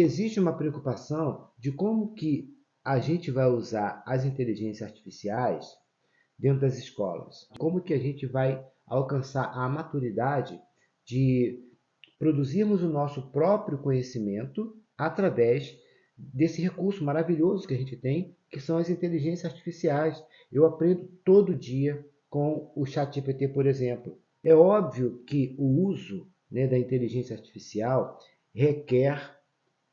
Existe uma preocupação de como que a gente vai usar as inteligências artificiais dentro das escolas. Como que a gente vai alcançar a maturidade de produzirmos o nosso próprio conhecimento através desse recurso maravilhoso que a gente tem, que são as inteligências artificiais. Eu aprendo todo dia com o ChatGPT, por exemplo. É óbvio que o uso, né, da inteligência artificial requer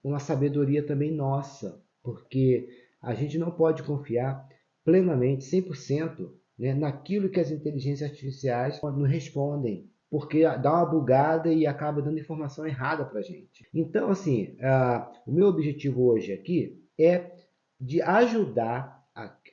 uma sabedoria também nossa, porque a gente não pode confiar plenamente, 100%, né, naquilo que as inteligências artificiais nos respondem, porque dá uma bugada e acaba dando informação errada para a gente. Então, assim, o meu objetivo hoje aqui é de ajudar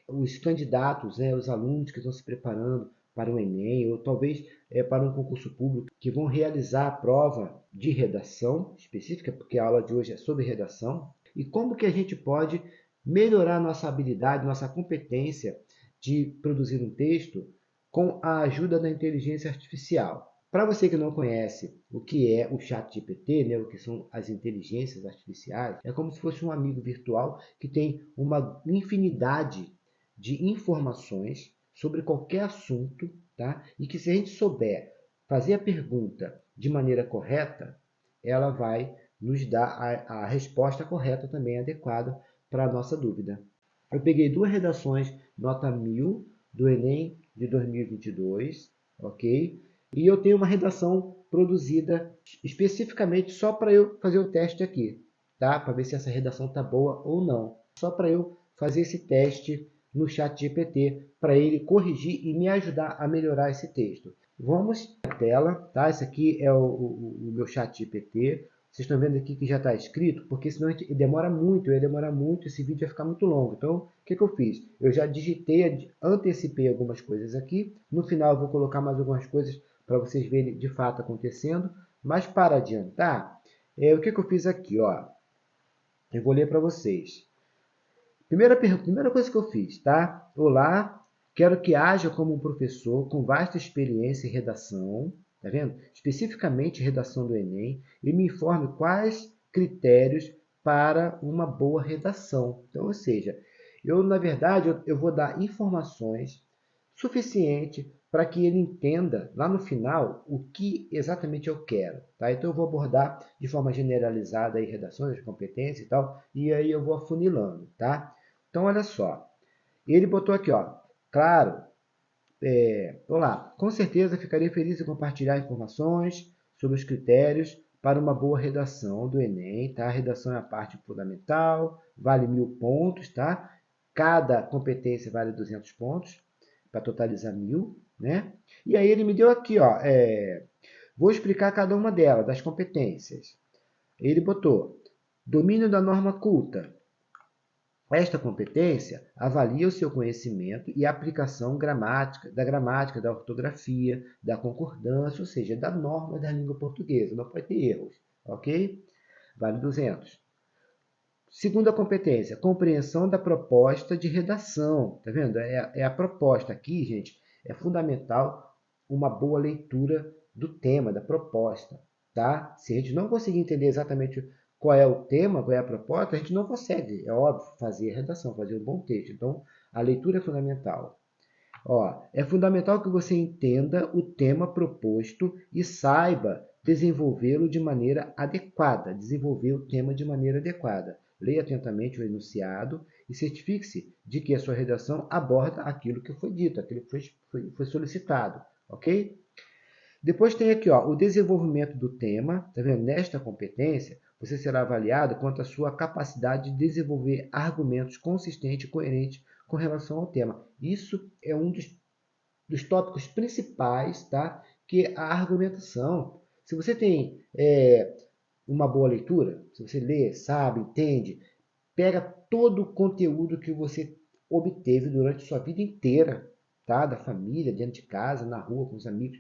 os candidatos, né, os alunos que estão se preparando para o Enem, ou talvez para um concurso público, que vão realizar a prova de redação específica, porque a aula de hoje é sobre redação, e como que a gente pode melhorar nossa habilidade, nossa competência de produzir um texto com a ajuda da inteligência artificial. Para você que não conhece o que é o ChatGPT, né, o que são as inteligências artificiais, é como se fosse um amigo virtual que tem uma infinidade de informações sobre qualquer assunto, tá? E que se a gente souber fazer a pergunta de maneira correta, ela vai nos dar a resposta correta também, adequada para a nossa dúvida. Eu peguei duas redações, nota 1000, do Enem de 2022, ok? E eu tenho uma redação produzida especificamente só para eu fazer o teste aqui, tá? Para ver se essa redação tá boa ou não. Só para eu fazer esse teste no chat GPT, para ele corrigir e me ajudar a melhorar esse texto. Vamos à tela, tá? Esse aqui é o meu chat GPT. Vocês estão vendo aqui que já está escrito, porque senão demora muito, ia demorar muito, esse vídeo ia ficar muito longo. Então, o que eu fiz? Eu já digitei, antecipei algumas coisas aqui. No final eu vou colocar mais algumas coisas para vocês verem de fato acontecendo. Mas para adiantar, o que eu fiz aqui? Ó, eu vou ler para vocês. Primeira coisa que eu fiz, tá? Olá, quero que haja como um professor com vasta experiência em redação, tá vendo? Especificamente redação do Enem, e me informe quais critérios para uma boa redação. Então, ou seja, na verdade, eu vou dar informações suficiente para que ele entenda lá no final o que exatamente eu quero, tá? Então eu vou abordar de forma generalizada aí redações, competências e tal, e aí eu vou afunilando, tá? Então olha só, ele botou aqui, ó, claro, olá, com certeza ficaria feliz em compartilhar informações sobre os critérios para uma boa redação do Enem, tá? A redação é a parte fundamental, vale 1000 pontos, tá? Cada competência vale 200 pontos, para totalizar 1000, né? E aí ele me deu aqui, ó, vou explicar cada uma delas, das competências. Ele botou domínio da norma culta. Esta competência avalia o seu conhecimento e aplicação gramática, da ortografia, da concordância, ou seja, da norma da língua portuguesa. Não pode ter erros, ok? Vale 200. Segunda competência, compreensão da proposta de redação. Tá vendo? É a proposta aqui, gente, é fundamental uma boa leitura do tema, da proposta, tá? Se a gente não conseguir entender exatamente qual é o tema, qual é a proposta, a gente não consegue, é óbvio, fazer a redação, fazer um bom texto. Então, a leitura é fundamental. Ó, é fundamental que você entenda o tema proposto e saiba desenvolvê-lo de maneira adequada, desenvolver o tema de maneira adequada. Leia atentamente o enunciado e certifique-se de que a sua redação aborda aquilo que foi dito, aquilo que foi solicitado, ok? Depois tem aqui, ó, o desenvolvimento do tema. Tá vendo? Nesta competência, você será avaliado quanto à sua capacidade de desenvolver argumentos consistentes e coerentes com relação ao tema. Isso é um dos tópicos principais, tá? Que é a argumentação. Se você tem uma boa leitura, se você lê, sabe, entende, pega todo o conteúdo que você obteve durante sua vida inteira, tá? Da família, dentro de casa, na rua, com os amigos,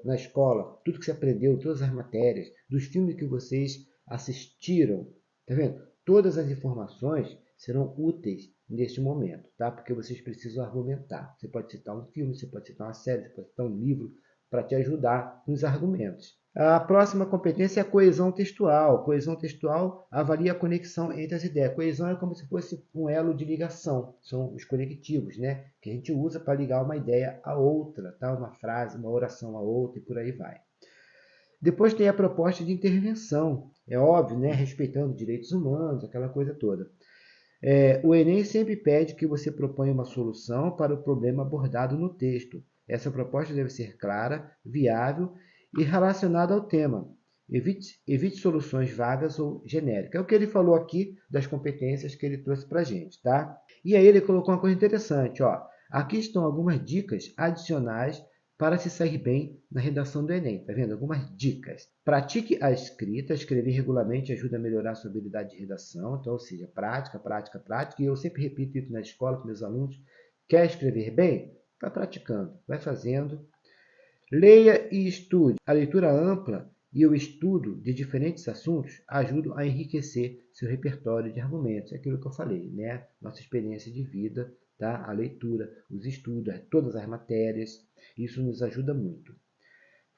na escola, tudo que você aprendeu, todas as matérias, dos filmes que vocês assistiram, tá vendo? Todas as informações serão úteis neste momento, tá? Porque vocês precisam argumentar. Você pode citar um filme, você pode citar uma série, você pode citar um livro para te ajudar nos argumentos, A próxima competência é a coesão textual. Coesão textual avalia a conexão entre as ideias. Coesão é como se fosse um elo de ligação. São os conectivos, né? Que a gente usa para ligar uma ideia a outra, tá? Uma frase, uma oração a outra e por aí vai. Depois tem a proposta de intervenção. É óbvio, né? Respeitando direitos humanos, aquela coisa toda. O Enem sempre pede que você proponha uma solução para o problema abordado no texto. Essa proposta deve ser clara, viável e relacionada ao tema. Evite soluções vagas ou genéricas. É o que ele falou aqui das competências que ele trouxe para a gente, tá? E aí ele colocou uma coisa interessante, ó. Aqui estão algumas dicas adicionais para se sair bem na redação do Enem. Tá vendo? Algumas dicas. Pratique a escrita. Escrever regularmente ajuda a melhorar a sua habilidade de redação. Então, ou seja, prática, prática, prática. E eu sempre repito isso na escola com meus alunos. Quer escrever bem? Vai praticando, vai fazendo. Leia e estude. A leitura ampla e o estudo de diferentes assuntos ajudam a enriquecer seu repertório de argumentos. É aquilo que eu falei, né? Nossa experiência de vida, tá? A leitura, os estudos, todas as matérias. Isso nos ajuda muito.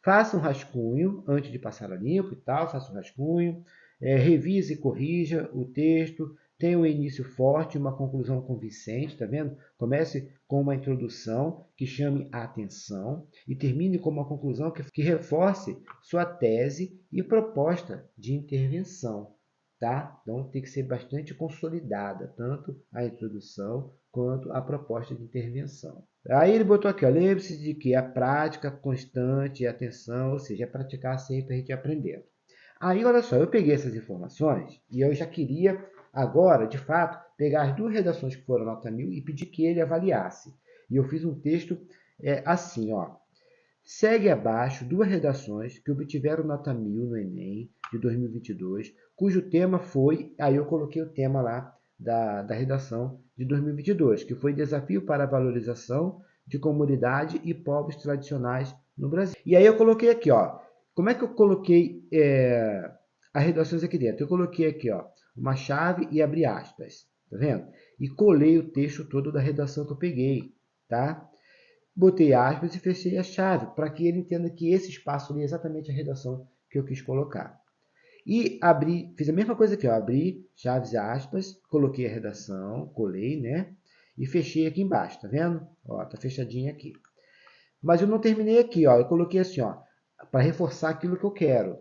Faça um rascunho antes de passar a limpo e tal, faça um rascunho, revise e corrija o texto, tenha um início forte e uma conclusão convincente, tá vendo? Comece com uma introdução que chame a atenção e termine com uma conclusão que reforce sua tese e proposta de intervenção, tá? Então tem que ser bastante consolidada, tanto a introdução quanto a proposta de intervenção. Aí ele botou aqui, lembre-se de que a prática constante e atenção, ou seja, é praticar sempre a gente aprendendo. Aí, olha só, eu peguei essas informações e eu já queria agora, de fato, pegar as duas redações que foram nota 1000 e pedir que ele avaliasse. E eu fiz um texto assim, ó. Segue abaixo duas redações que obtiveram nota 1000 no Enem de 2022, cujo tema foi, aí eu coloquei o tema lá da redação de 2022, que foi Desafio para a Valorização de Comunidade e Povos Tradicionais no Brasil. E aí eu coloquei aqui, ó, como é que eu coloquei as redações aqui dentro? Eu coloquei aqui, ó, uma chave e abri aspas, tá vendo? E colei o texto todo da redação que eu peguei, tá? Botei aspas e fechei a chave, para que ele entenda que esse espaço ali é exatamente a redação que eu quis colocar. E abri, fiz a mesma coisa aqui, ó, abri chaves e aspas, coloquei a redação, colei, né? E fechei aqui embaixo, tá vendo? Ó, tá fechadinho aqui. Mas eu não terminei aqui, ó, eu coloquei assim, ó, para reforçar aquilo que eu quero.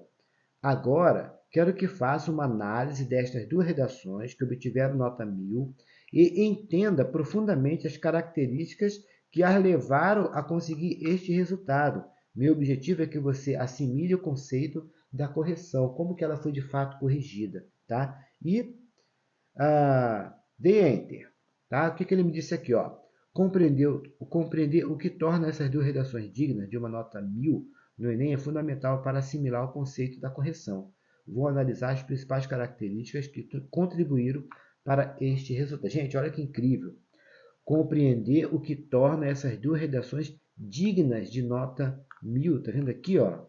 Agora, quero que faça uma análise destas duas redações que obtiveram nota 1000 e entenda profundamente as características que as levaram a conseguir este resultado. Meu objetivo é que você assimile o conceito da correção, como que ela foi de fato corrigida, tá? E dê Enter, tá? O que, que ele me disse aqui, ó? Compreender o que torna essas duas redações dignas de uma nota 1000 no Enem é fundamental para assimilar o conceito da correção. Vou analisar as principais características que contribuíram para este resultado. Gente, olha que incrível. Compreender o que torna essas duas redações dignas de nota 1000. Tá vendo aqui, ó?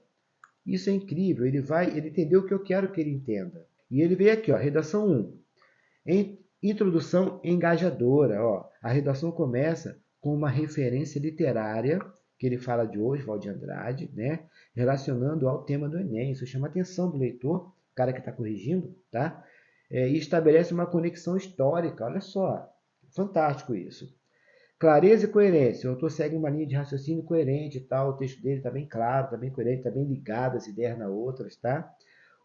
Isso é incrível. Ele entendeu o que eu quero que ele entenda. E ele veio aqui, ó, redação 1. Introdução engajadora. Ó. A redação começa com uma referência literária, que ele fala de Oswald de Andrade, né? Relacionando ao tema do Enem. Isso chama a atenção do leitor, o cara que está corrigindo, tá? E estabelece uma conexão histórica. Olha só, fantástico isso. Clareza e coerência. O autor segue uma linha de raciocínio coerente e tal. O texto dele está bem claro, está bem coerente, está bem ligado as ideias na outras, tá?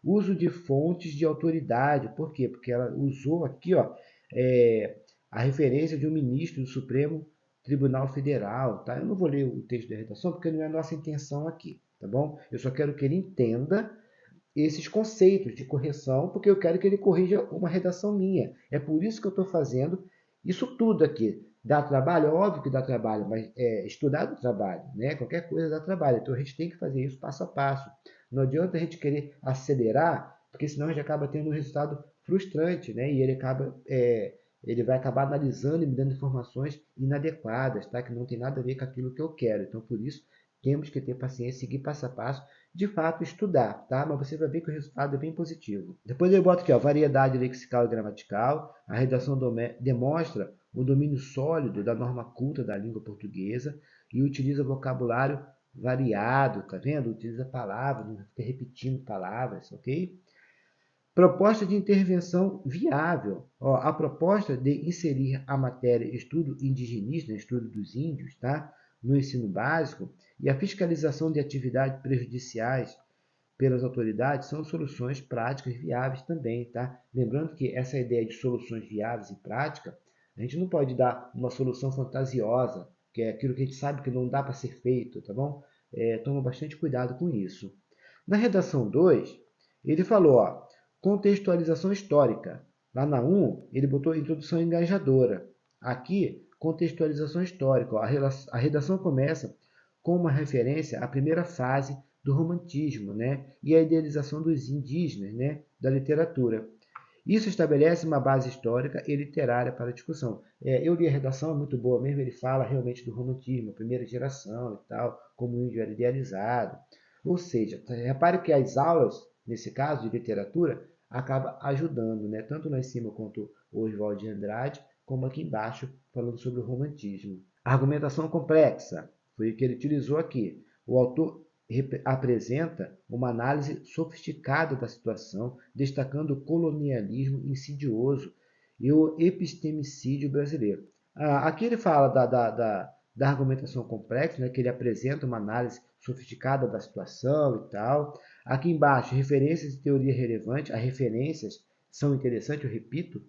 Uso de fontes de autoridade. Por quê? Porque ela usou aqui, ó, a referência de um ministro do Supremo Tribunal Federal, tá? Eu não vou ler o texto da redação porque não é a nossa intenção aqui, tá bom? Eu só quero que ele entenda esses conceitos de correção, porque eu quero que ele corrija uma redação minha. É por isso que eu estou fazendo isso tudo aqui. Dá trabalho? Óbvio que dá trabalho, mas estudar dá trabalho, né? Qualquer coisa dá trabalho. Então a gente tem que fazer isso passo a passo. Não adianta a gente querer acelerar, porque senão a gente acaba tendo um resultado frustrante, né? E ele vai acabar analisando e me dando informações inadequadas, tá? Que não tem nada a ver com aquilo que eu quero. Então, por isso, temos que ter paciência, seguir passo a passo, de fato estudar, tá? Mas você vai ver que o resultado é bem positivo. Depois eu boto aqui, ó, variedade lexical e gramatical. A redação demonstra o domínio sólido da norma culta da língua portuguesa e utiliza vocabulário variado, tá vendo? Utiliza palavras, não fica repetindo palavras, ok? Proposta de intervenção viável. Ó, a proposta de inserir a matéria estudo indigenista, estudo dos índios, tá? No ensino básico e a fiscalização de atividades prejudiciais pelas autoridades são soluções práticas viáveis também, tá? Lembrando que essa ideia de soluções viáveis e práticas, a gente não pode dar uma solução fantasiosa, que é aquilo que a gente sabe que não dá para ser feito, tá bom? Toma bastante cuidado com isso. Na redação 2, ele falou, ó, contextualização histórica. Lá na 1, ele botou introdução engajadora. Aqui, contextualização histórica. Ó, a redação começa com uma referência à primeira fase do romantismo, né, e a idealização dos indígenas, né, da literatura. Isso estabelece uma base histórica e literária para a discussão. Eu li a redação, é muito boa mesmo, ele fala realmente do romantismo, a primeira geração e tal, como o índio era idealizado. Ou seja, repare que as aulas, nesse caso de literatura, acaba ajudando, né, tanto lá em cima quanto o Oswald de Andrade, como aqui embaixo, falando sobre o romantismo. Argumentação complexa, foi o que ele utilizou aqui. O autor apresenta uma análise sofisticada da situação, destacando o colonialismo insidioso e o epistemicídio brasileiro. Aqui ele fala da argumentação complexa, né, que ele apresenta uma análise sofisticada da situação e tal. Aqui embaixo, referências e teoria relevante. As referências são interessantes, eu repito,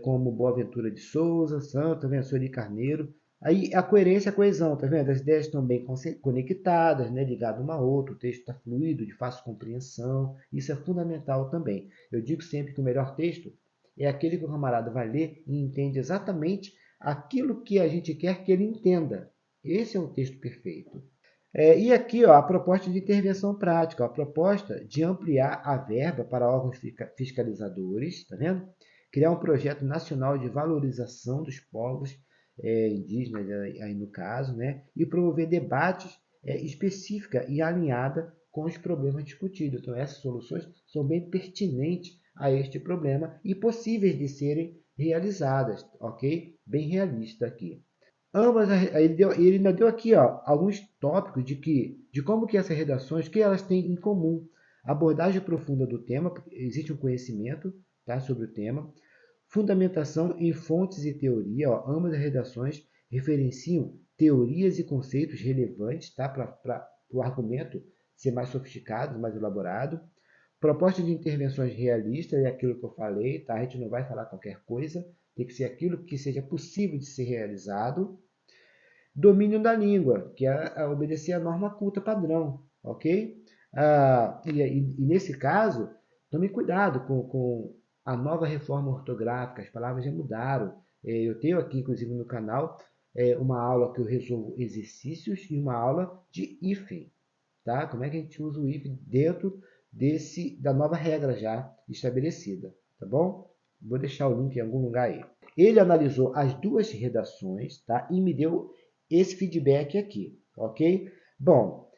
como Boaventura de Souza, Santos, Sueli Carneiro. Aí a coerência e a coesão, tá vendo? As ideias estão bem conectadas, né? Ligadas uma a outra, o texto está fluido, de fácil compreensão. Isso é fundamental também. Eu digo sempre que o melhor texto é aquele que o camarada vai ler e entende exatamente aquilo que a gente quer que ele entenda. Esse é um texto perfeito. E aqui, ó, a proposta de intervenção prática, ó, a proposta de ampliar a verba para órgãos fiscalizadores, tá vendo? Criar um projeto nacional de valorização dos povos indígenas, aí no caso, né? E promover debates específica e alinhada com os problemas discutidos. Então, essas soluções são bem pertinentes a este problema e possíveis de serem realizadas, ok? Bem realista aqui. Ambas, ele ainda deu aqui, ó, alguns tópicos de como que essas redações, que elas têm em comum. Abordagem profunda do tema, existe um conhecimento, tá, sobre o tema. Fundamentação em fontes e teoria, ó, ambas as redações referenciam teorias e conceitos relevantes, tá, para o argumento ser mais sofisticado, mais elaborado. Proposta de intervenções realistas é aquilo que eu falei, tá? A gente não vai falar qualquer coisa, tem que ser aquilo que seja possível de ser realizado. Domínio da língua, que é obedecer à norma culta padrão, ok? E nesse caso, tome cuidado com a nova reforma ortográfica, as palavras já mudaram. Eu tenho aqui, inclusive, no canal, uma aula que eu resolvo exercícios e uma aula de hífen, tá? Como é que a gente usa o hífen dentro da nova regra já estabelecida, tá bom? Vou deixar o link em algum lugar aí. Ele analisou as duas redações, tá? E me deu esse feedback aqui, ok? Bom,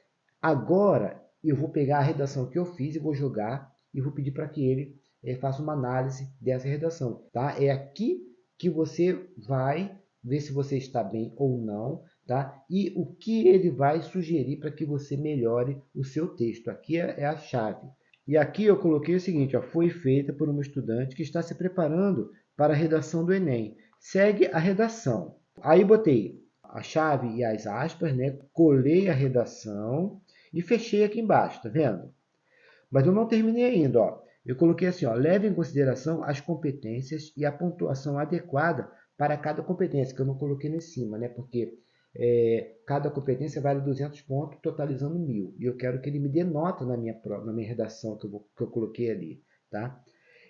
agora eu vou pegar a redação que eu fiz e vou jogar e vou pedir para que ele faça uma análise dessa redação, tá? É aqui que você vai ver se você está bem ou não, tá? E o que ele vai sugerir para que você melhore o seu texto. Aqui é a chave. E aqui eu coloquei o seguinte, ó, foi feita por uma estudante que está se preparando para a redação do Enem. Segue a redação. Aí botei a chave e as aspas, né? Colei a redação e fechei aqui embaixo, tá vendo? Mas eu não terminei ainda, ó. Eu coloquei assim, ó, leve em consideração as competências e a pontuação adequada para cada competência, que eu não coloquei lá em cima, né? Porque cada competência vale 200 pontos, totalizando 1000. E eu quero que ele me dê nota na minha redação que eu coloquei ali, tá?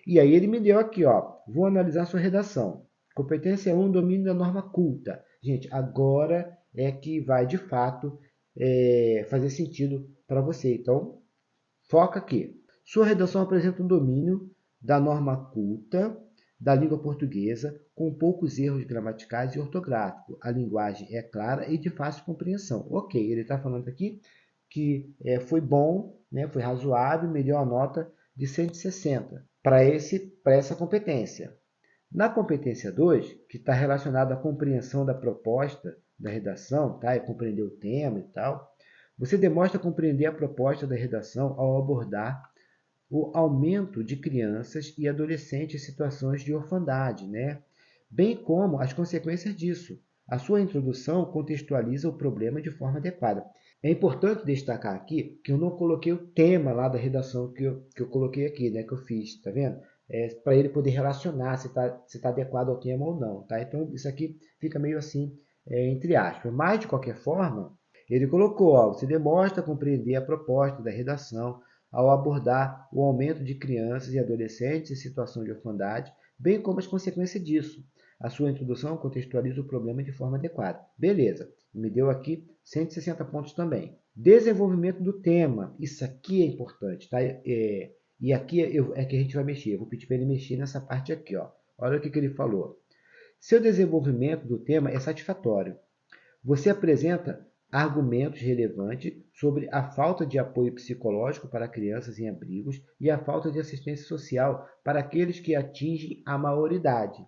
E aí ele me deu aqui, ó, vou analisar sua redação. Competência 1, domínio da norma culta. Gente, agora é que vai, de fato, fazer sentido para você. Então, foca aqui. Sua redação apresenta um domínio da norma culta da língua portuguesa, com poucos erros gramaticais e ortográficos. A linguagem é clara e de fácil compreensão. Ok, ele está falando aqui que foi bom, né, foi razoável, me deu a nota de 160 para essa competência. Na competência 2, que está relacionada à compreensão da proposta da redação, tá? E compreender o tema e tal, Você demonstra compreender a proposta da redação ao abordar o aumento de crianças e adolescentes em situações de orfandade, né? Bem como as consequências disso. A sua introdução contextualiza o problema de forma adequada. É importante destacar aqui que eu não coloquei o tema lá da redação que eu coloquei aqui, né, que eu fiz, tá vendo? Para ele poder relacionar se tá adequado ao tema ou não, tá? Então isso aqui fica meio assim, entre aspas. Mas, de qualquer forma, ele colocou, ó, você demonstra compreender a proposta da redação ao abordar o aumento de crianças e adolescentes em situação de orfandade, bem como as consequências disso. A sua introdução contextualiza o problema de forma adequada. Beleza, me deu aqui 160 pontos também. Desenvolvimento do tema. Isso aqui é importante, tá? E aqui é que a gente vai mexer. Eu vou pedir para ele mexer nessa parte aqui, ó. Olha o que ele falou. Seu desenvolvimento do tema é satisfatório. Você apresenta argumentos relevantes sobre a falta de apoio psicológico para crianças em abrigos e a falta de assistência social para aqueles que atingem a maioridade.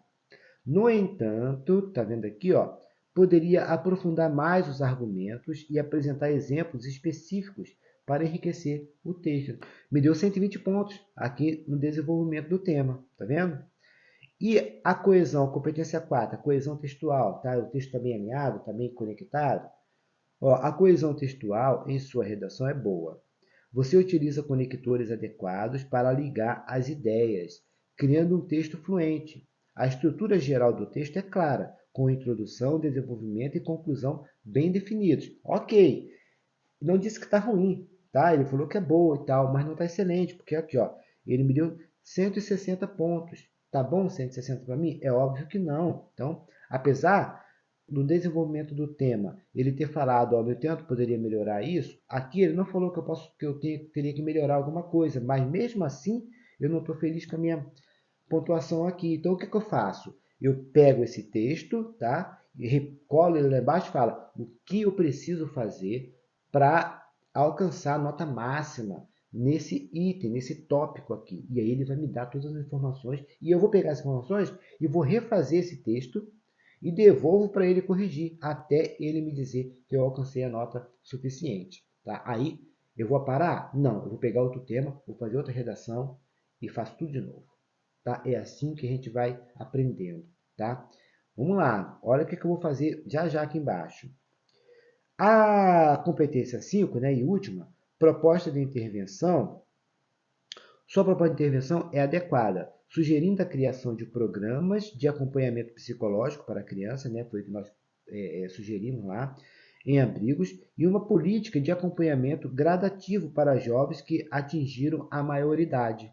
No entanto, está vendo aqui, ó, poderia aprofundar mais os argumentos e apresentar exemplos específicos para enriquecer o texto. Me deu 120 pontos aqui no desenvolvimento do tema, tá vendo? E a coesão, competência 4, a coesão textual, tá? O texto está bem alinhado, está bem conectado. Ó, a coesão textual em sua redação é boa. Você utiliza conectores adequados para ligar as ideias, criando um texto fluente. A estrutura geral do texto é clara, com introdução, desenvolvimento e conclusão bem definidos. Ok, não disse que está ruim, tá? Ele falou que é boa e tal, mas não está excelente, porque aqui, ó, ele me deu 160 pontos. Tá bom 160 para mim? É óbvio que não. Então, apesar do desenvolvimento do tema, ele ter falado, ó, meu tempo poderia melhorar isso, aqui ele não falou que eu teria que melhorar alguma coisa, mas mesmo assim, eu não estou feliz com a minha pontuação aqui. Então, o que eu faço? Eu pego esse texto, tá? E recolo ele lá embaixo e falo o que eu preciso fazer para alcançar a nota máxima nesse item, nesse tópico aqui. E aí ele vai me dar todas as informações e eu vou pegar as informações e vou refazer esse texto e devolvo para ele corrigir até ele me dizer que eu alcancei a nota suficiente. Tá? Aí eu vou parar? Não, eu vou pegar outro tema, vou fazer outra redação e faço tudo de novo. Tá? É assim que a gente vai aprendendo. Tá? Vamos lá, olha o que eu vou fazer já já aqui embaixo. A competência 5, né, e última, proposta de intervenção. Sua proposta de intervenção é adequada, sugerindo a criação de programas de acompanhamento psicológico para a criança, né, foi o que nós sugerimos lá, em abrigos, e uma política de acompanhamento gradativo para jovens que atingiram a maioridade.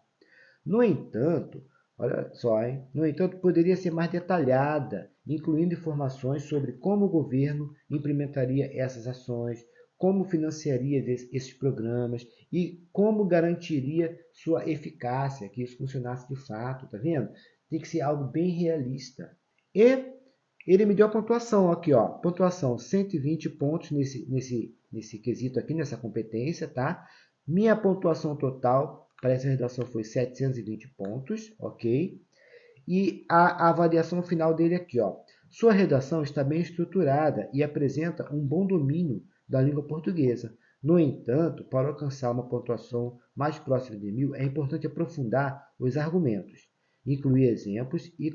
No entanto, olha só, hein? No entanto, poderia ser mais detalhada, incluindo informações sobre como o governo implementaria essas ações, como financiaria esses programas e como garantiria sua eficácia, que isso funcionasse de fato, tá vendo? Tem que ser algo bem realista. E ele me deu a pontuação aqui, ó, pontuação 120 pontos nesse quesito aqui, nessa competência, tá? Minha pontuação total para essa redação foi 720 pontos, ok? E a avaliação final dele aqui, ó. Sua redação está bem estruturada e apresenta um bom domínio da língua portuguesa. No entanto, para alcançar uma pontuação mais próxima de 1000, é importante aprofundar os argumentos, incluir exemplos e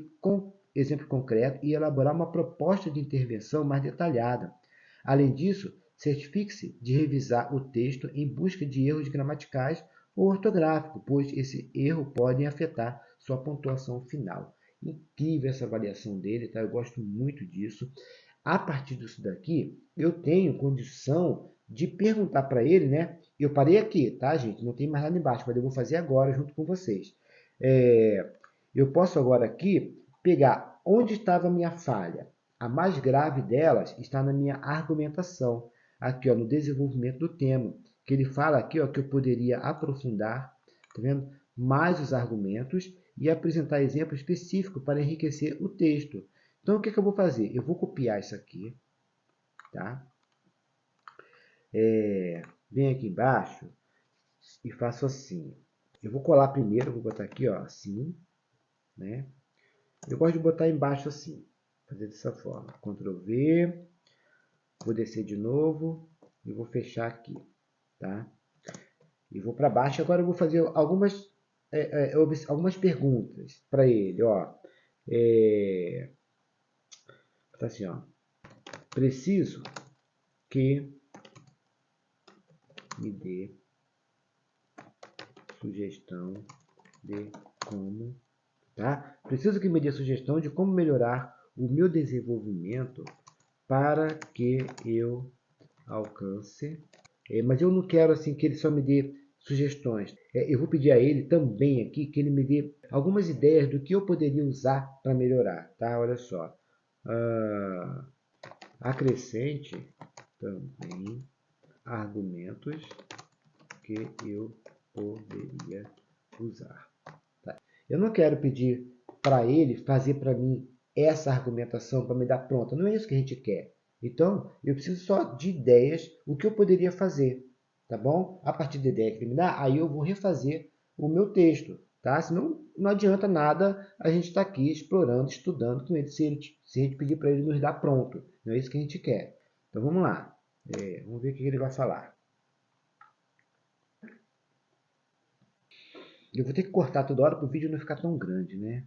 exemplo concreto e elaborar uma proposta de intervenção mais detalhada. Além disso, certifique-se de revisar o texto em busca de erros gramaticais ou ortográficos, pois esse erro pode afetar sua pontuação final. Incrível essa avaliação dele, tá? Eu gosto muito disso. A partir disso daqui, eu tenho condição de perguntar para ele, né? Eu parei aqui, tá, gente? Não tem mais lá embaixo, mas eu vou fazer agora junto com vocês. Eu posso agora aqui pegar onde estava a minha falha. A mais grave delas está na minha argumentação, aqui ó, no desenvolvimento do tema, que ele fala aqui ó, que eu poderia aprofundar, tá vendo? Mais os argumentos e apresentar exemplos específicos para enriquecer o texto. Então, o que eu vou fazer? Eu vou copiar isso aqui, tá? Venho aqui embaixo e faço assim. Eu vou colar primeiro, vou botar aqui, ó, assim, né? Eu gosto de botar embaixo assim, fazer dessa forma. Ctrl V, vou descer de novo, e vou fechar aqui, tá? E vou para baixo. Agora eu vou fazer algumas perguntas para ele, ó. Tá assim, ó. Preciso que me dê sugestão de como, tá? Preciso que me dê sugestão de como melhorar o meu desenvolvimento para que eu alcance. Mas eu não quero assim que ele só me dê sugestões. Eu vou pedir a ele também aqui que ele me dê algumas ideias do que eu poderia usar para melhorar, tá? Olha só. Acrescente também argumentos que eu poderia usar. Tá? Eu não quero pedir para ele fazer para mim essa argumentação para me dar pronta. Não é isso que a gente quer. Então, eu preciso só de ideias, o que eu poderia fazer, tá bom? A partir da ideia que ele me dá, aí eu vou refazer o meu texto, tá? Senão não adianta nada a gente estar aqui explorando, estudando com ele, se a gente pedir para ele nos dar pronto. Não é isso que a gente quer. Então, vamos lá. Vamos ver o que ele vai falar. Eu vou ter que cortar toda hora para o vídeo não ficar tão grande, né?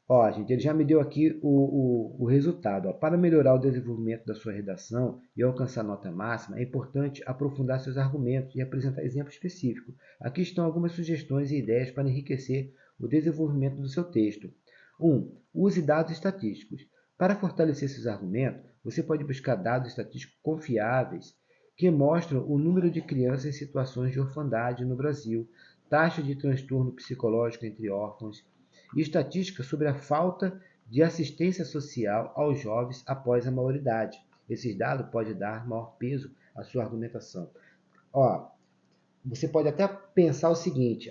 Ó, gente, ele já me deu aqui o resultado. Ó. Para melhorar o desenvolvimento da sua redação e alcançar nota máxima, é importante aprofundar seus argumentos e apresentar exemplos específicos. Aqui estão algumas sugestões e ideias para enriquecer o desenvolvimento do seu texto. 1. Use dados estatísticos. Para fortalecer seus argumentos, você pode buscar dados estatísticos confiáveis que mostram o número de crianças em situações de orfandade no Brasil, taxa de transtorno psicológico entre órfãos, e estatísticas sobre a falta de assistência social aos jovens após a maioridade. Esses dados podem dar maior peso à sua argumentação. Ó, você pode até pensar o seguinte: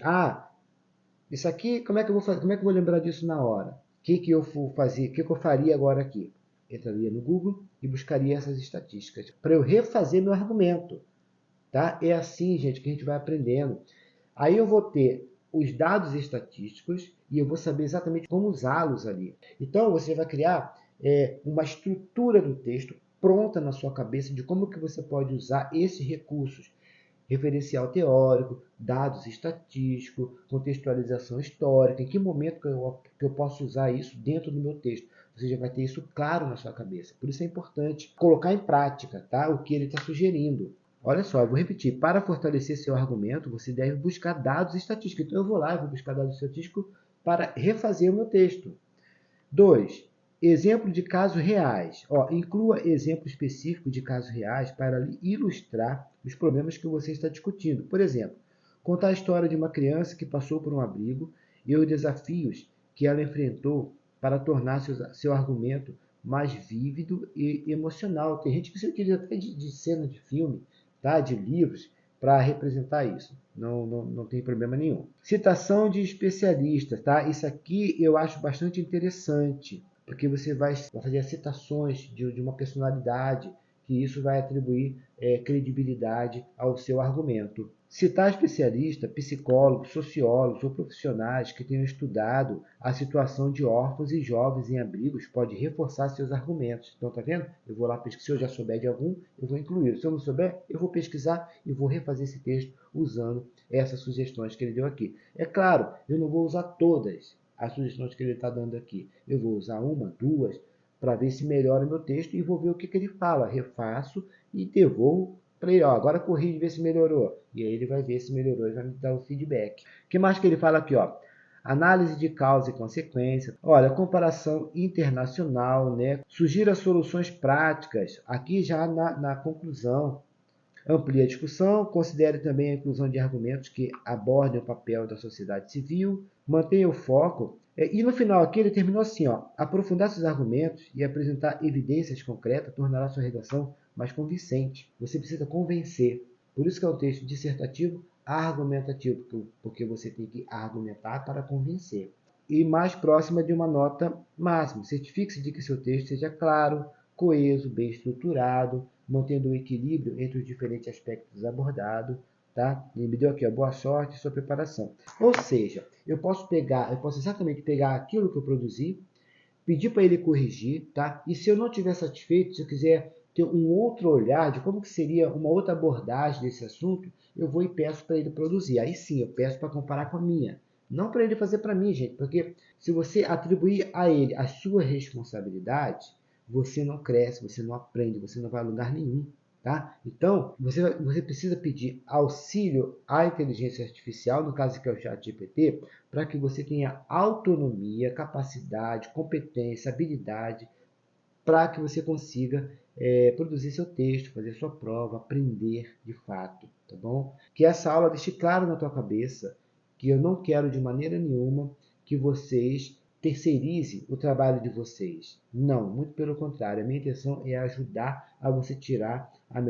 isso aqui, como é que eu vou fazer? Como é que eu vou lembrar disso na hora? O que eu vou fazer? O que eu faria agora aqui? Entraria no Google e buscaria essas estatísticas para eu refazer meu argumento, tá? É assim, gente, que a gente vai aprendendo. Aí eu vou ter os dados estatísticos e eu vou saber exatamente como usá-los ali. Então, você vai criar uma estrutura do texto pronta na sua cabeça de como que você pode usar esses recursos. Referencial teórico, dados estatísticos, contextualização histórica, em que momento que eu posso usar isso dentro do meu texto. Você já vai ter isso claro na sua cabeça. Por isso é importante colocar em prática, tá? O que ele está sugerindo. Olha só, eu vou repetir. Para fortalecer seu argumento, você deve buscar dados estatísticos. Então, eu vou lá e vou buscar dados estatísticos para refazer o meu texto. 2. Exemplo de casos reais. Inclua exemplo específico de casos reais para ilustrar os problemas que você está discutindo. Por exemplo, contar a história de uma criança que passou por um abrigo e os desafios que ela enfrentou para tornar seu argumento mais vívido e emocional. Tem gente que se utiliza até de cena de filme, tá? De livros, para representar isso. Não tem problema nenhum. Citação de especialistas, tá? Isso aqui eu acho bastante interessante, porque você vai fazer citações de uma personalidade, que isso vai atribuir credibilidade ao seu argumento. Citar especialistas, psicólogos, sociólogos ou profissionais que tenham estudado a situação de órfãos e jovens em abrigos pode reforçar seus argumentos. Então, tá vendo? Eu vou lá pesquisar, se eu já souber de algum, eu vou incluir. Se eu não souber, eu vou pesquisar e vou refazer esse texto usando essas sugestões que ele deu aqui. É claro, eu não vou usar todas as sugestões que ele está dando aqui. Eu vou usar uma, duas, para ver se melhora o meu texto e vou ver o que ele fala. Refaço e devolvo para ele, agora corrige e vê se melhorou. E aí ele vai ver se melhorou e vai me dar o feedback. O que mais que ele fala aqui? Análise de causa e consequência. Olha, comparação internacional, né? Sugira soluções práticas. Aqui já na conclusão. Amplie a discussão, considere também a inclusão de argumentos que abordem o papel da sociedade civil, mantenha o foco. E no final aqui ele terminou assim, aprofundar seus argumentos e apresentar evidências concretas tornará sua redação mais convincente. Você precisa convencer. Por isso que é um texto dissertativo argumentativo, porque você tem que argumentar para convencer. E mais próxima de uma nota máxima. Certifique-se de que seu texto seja claro, coeso, bem estruturado, mantendo o equilíbrio entre os diferentes aspectos abordados, tá? Ele me deu aqui, boa sorte e sua preparação. Ou seja, eu posso exatamente pegar aquilo que eu produzi, pedir para ele corrigir, tá? E se eu não estiver satisfeito, se eu quiser ter um outro olhar de como que seria uma outra abordagem desse assunto, eu vou e peço para ele produzir. Aí sim, eu peço para comparar com a minha. Não para ele fazer para mim, gente, porque se você atribuir a ele a sua responsabilidade, você não cresce, você não aprende, você não vai a lugar nenhum. Tá? Então, você precisa pedir auxílio à inteligência artificial, no caso que é o ChatGPT, para que você tenha autonomia, capacidade, competência, habilidade, para que você consiga produzir seu texto, fazer sua prova, aprender de fato, tá bom? Que essa aula deixe claro na tua cabeça que eu não quero de maneira nenhuma que vocês terceirizem o trabalho de vocês. Não, muito pelo contrário. A minha intenção é ajudar a você tirar o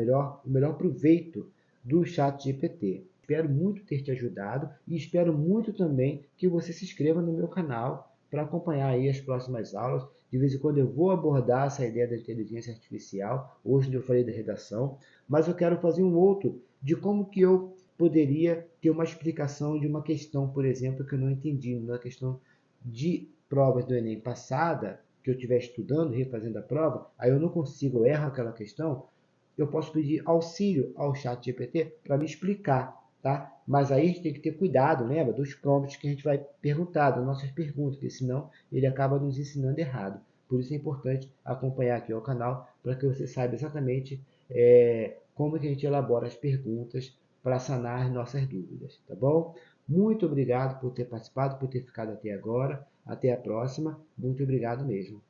melhor proveito do chat GPT. Espero muito ter te ajudado e espero muito também que você se inscreva no meu canal para acompanhar aí as próximas aulas. De vez em quando eu vou abordar essa ideia da inteligência artificial. Hoje eu falei da redação, mas eu quero fazer um outro de como que eu poderia ter uma explicação de uma questão, por exemplo, que eu não entendi, uma questão de provas do Enem passada, que eu estiver estudando, refazendo a prova, aí eu não consigo, eu erro aquela questão, eu posso pedir auxílio ao chat GPT para me explicar, tá? Mas aí a gente tem que ter cuidado, lembra, dos prompts que a gente vai perguntar, das nossas perguntas, porque senão ele acaba nos ensinando errado. Por isso é importante acompanhar aqui o canal para que você saiba exatamente como que a gente elabora as perguntas para sanar as nossas dúvidas, tá bom? Muito obrigado por ter participado, por ter ficado até agora. Até a próxima. Muito obrigado mesmo.